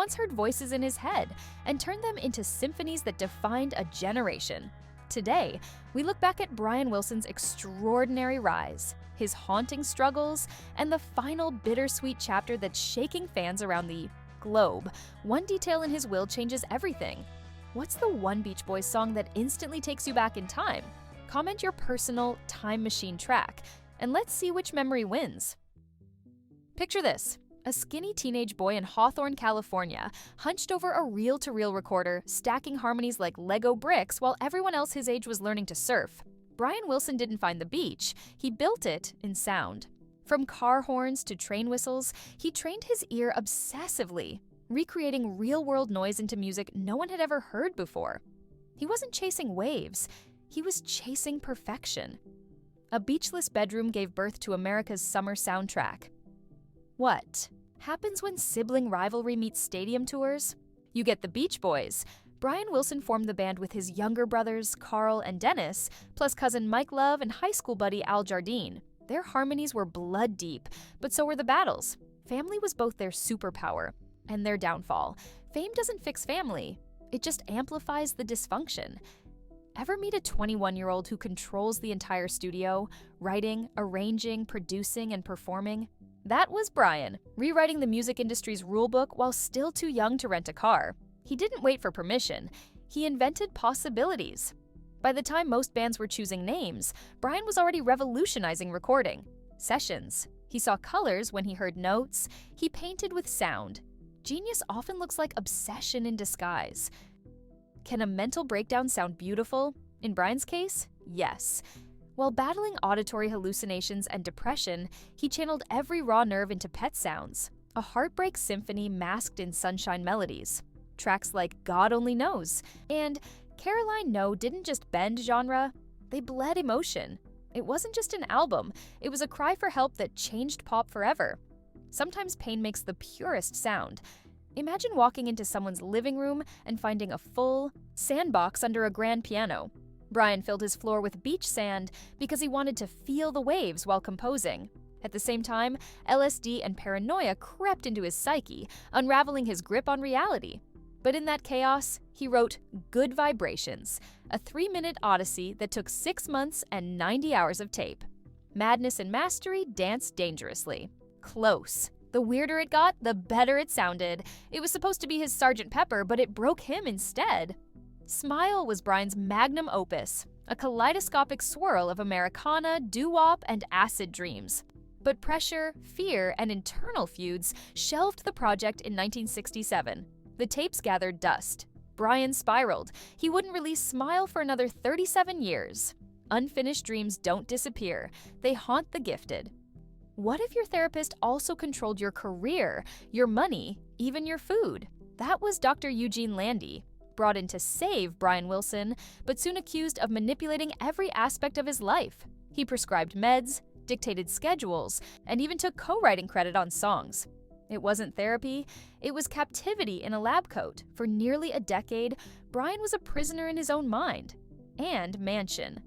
once heard voices in his head and turned them into symphonies that defined a generation. Today, we look back at Brian Wilson's extraordinary rise, his haunting struggles, and the final bittersweet chapter that's shaking fans around the globe. One detail in his will changes everything. What's the one Beach Boys song that instantly takes you back in time? Comment your personal time machine track, and let's see which memory wins. Picture this: a skinny teenage boy in Hawthorne, California, hunched over a reel-to-reel recorder, stacking harmonies like Lego bricks while everyone else his age was learning to surf. Brian Wilson didn't find the beach, he built it in sound. From car horns to train whistles, he trained his ear obsessively, recreating real-world noise into music no one had ever heard before. He wasn't chasing waves, he was chasing perfection. A beachless bedroom gave birth to America's summer soundtrack. What happens when sibling rivalry meets stadium tours? You get the Beach Boys. Brian Wilson formed the band with his younger brothers, Carl and Dennis, plus cousin Mike Love and high school buddy Al Jardine. Their harmonies were blood deep, but so were the battles. Family was both their superpower and their downfall. Fame doesn't fix family, it just amplifies the dysfunction. Ever meet a 21-year-old who controls the entire studio, writing, arranging, producing, and performing? That was Brian, rewriting the music industry's rulebook while still too young to rent a car. He didn't wait for permission, he invented possibilities. By the time most bands were choosing names, Brian was already revolutionizing recording. Sessions. He saw colors when he heard notes, he painted with sound. Genius often looks like obsession in disguise. Can a mental breakdown sound beautiful? In Brian's case, yes. While battling auditory hallucinations and depression, he channeled every raw nerve into pet sounds, a heartbreak symphony masked in sunshine melodies. Tracks like God Only Knows and Caroline No didn't just bend genre, they bled emotion. It wasn't just an album, it was a cry for help that changed pop forever. Sometimes pain makes the purest sound. Imagine walking into someone's living room and finding a full sandbox under a grand piano. Brian filled his floor with beach sand because he wanted to feel the waves while composing. At the same time, LSD and paranoia crept into his psyche, unraveling his grip on reality. But in that chaos, he wrote Good Vibrations, a 3-minute odyssey that took 6 months and 90 hours of tape. Madness and mastery danced dangerously. Close. The weirder it got, the better it sounded. It was supposed to be his Sgt. Pepper, but it broke him instead. Smile was Brian's magnum opus, a kaleidoscopic swirl of Americana, doo-wop, and acid dreams. But pressure, fear, and internal feuds shelved the project in 1967. The tapes gathered dust. Brian spiraled. He wouldn't release Smile for another 37 years. Unfinished dreams don't disappear. They haunt the gifted. What if your therapist also controlled your career, your money, even your food? That was Dr. Eugene Landy, brought in to save Brian Wilson, but soon accused of manipulating every aspect of his life. He prescribed meds, dictated schedules, and even took co-writing credit on songs. It wasn't therapy, it was captivity in a lab coat. For nearly a decade, Brian was a prisoner in his own mind and mansion.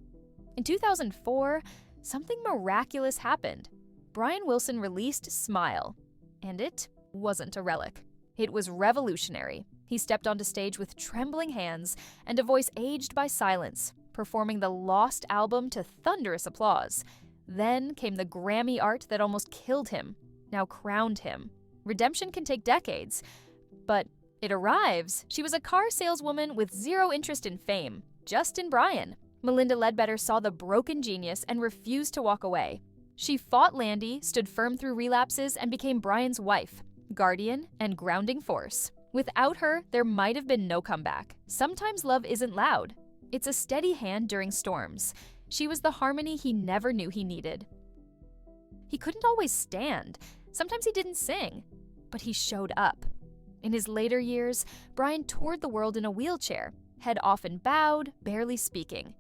In 2004, something miraculous happened. Brian Wilson released Smile, and it wasn't a relic. It was revolutionary. He stepped onto stage with trembling hands and a voice aged by silence, performing the lost album to thunderous applause. Then came the Grammy art that almost killed him, now crowned him. Redemption can take decades, but it arrives. She was a car saleswoman with zero interest in fame, just in Brian. Melinda Ledbetter saw the broken genius and refused to walk away. She fought Landy, stood firm through relapses, and became Brian's wife, guardian, and grounding force. Without her, there might have been no comeback. Sometimes love isn't loud. It's a steady hand during storms. She was the harmony he never knew he needed. He couldn't always stand. Sometimes he didn't sing, but he showed up. In his later years, Brian toured the world in a wheelchair, head often bowed, barely speaking.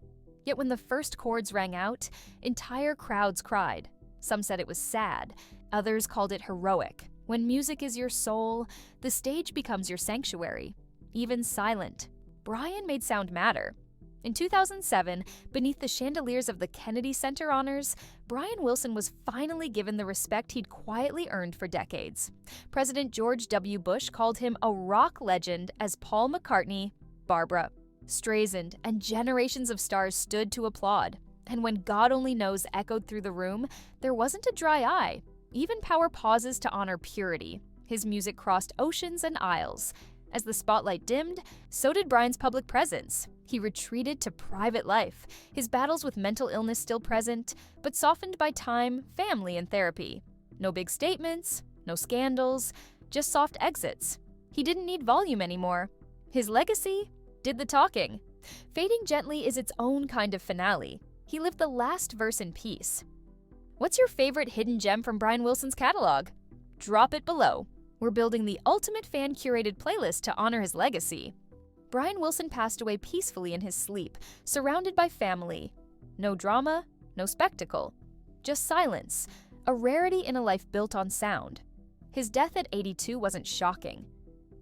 Yet when the first chords rang out, entire crowds cried. Some said it was sad, others called it heroic. When music is your soul, the stage becomes your sanctuary. Even silent, Brian made sound matter. In 2007, beneath the chandeliers of the Kennedy Center Honors, Brian Wilson was finally given the respect he'd quietly earned for decades. President George W. Bush called him a rock legend as Paul McCartney, Barbara Streisand, and generations of stars stood to applaud. And when God Only Knows echoed through the room, there wasn't a dry eye. Even power pauses to honor purity. His music crossed oceans and aisles. As the spotlight dimmed, so did Brian's public presence. He retreated to private life, his battles with mental illness still present, but softened by time, family, and therapy. No big statements, no scandals, just soft exits. He didn't need volume anymore. His legacy did the talking. Fading Gently is its own kind of finale. He lived the last verse in peace. What's your favorite hidden gem from Brian Wilson's catalog? Drop it below. We're building the ultimate fan-curated playlist to honor his legacy. Brian Wilson passed away peacefully in his sleep, surrounded by family. No drama, no spectacle. Just silence, a rarity in a life built on sound. His death at 82 wasn't shocking,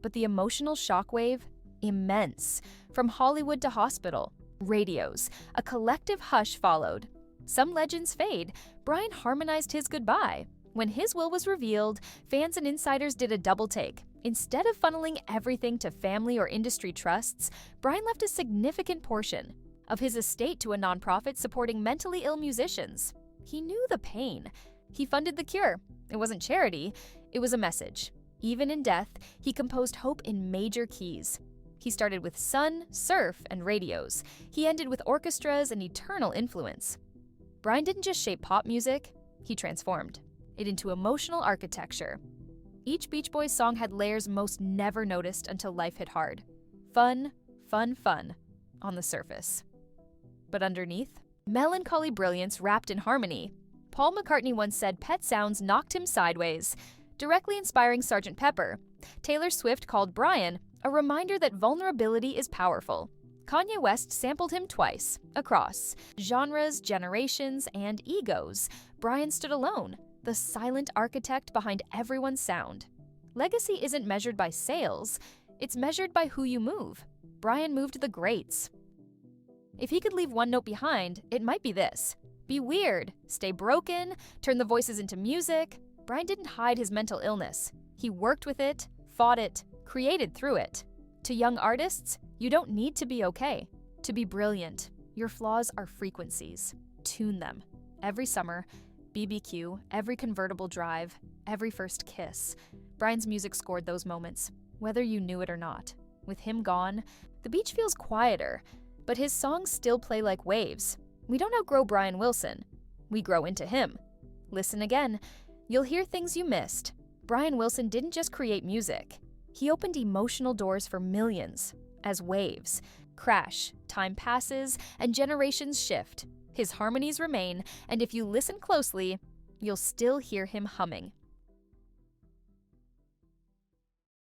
but the emotional shockwave, immense. From Hollywood to hospital, radios, a collective hush followed. Some legends fade. Brian harmonized his goodbye. When his will was revealed, fans and insiders did a double take. Instead of funneling everything to family or industry trusts, Brian left a significant portion of his estate to a nonprofit supporting mentally ill musicians. He knew the pain. He funded the cure. It wasn't charity, it was a message. Even in death, he composed hope in major keys. He started with sun, surf, and radios. He ended with orchestras and eternal influence. Brian didn't just shape pop music, he transformed it into emotional architecture. Each Beach Boys song had layers most never noticed until life hit hard. Fun, fun, fun on the surface. But underneath, melancholy brilliance wrapped in harmony. Paul McCartney once said Pet Sounds knocked him sideways, directly inspiring Sgt. Pepper. Taylor Swift called Brian a reminder that vulnerability is powerful. Kanye West sampled him twice, across genres, generations, and egos. Brian stood alone, the silent architect behind everyone's sound. Legacy isn't measured by sales, it's measured by who you move. Brian moved the greats. If he could leave one note behind, it might be this: be weird, stay broken, turn the voices into music. Brian didn't hide his mental illness. He worked with it, fought it, created through it. To young artists, you don't need to be okay to be brilliant. Your flaws are frequencies. Tune them. Every summer, BBQ, every convertible drive, every first kiss. Brian's music scored those moments, whether you knew it or not. With him gone, the beach feels quieter, but his songs still play like waves. We don't outgrow Brian Wilson. We grow into him. Listen again. You'll hear things you missed. Brian Wilson didn't just create music. He opened emotional doors for millions. As waves crash, time passes, and generations shift. His harmonies remain, and if you listen closely, you'll still hear him humming.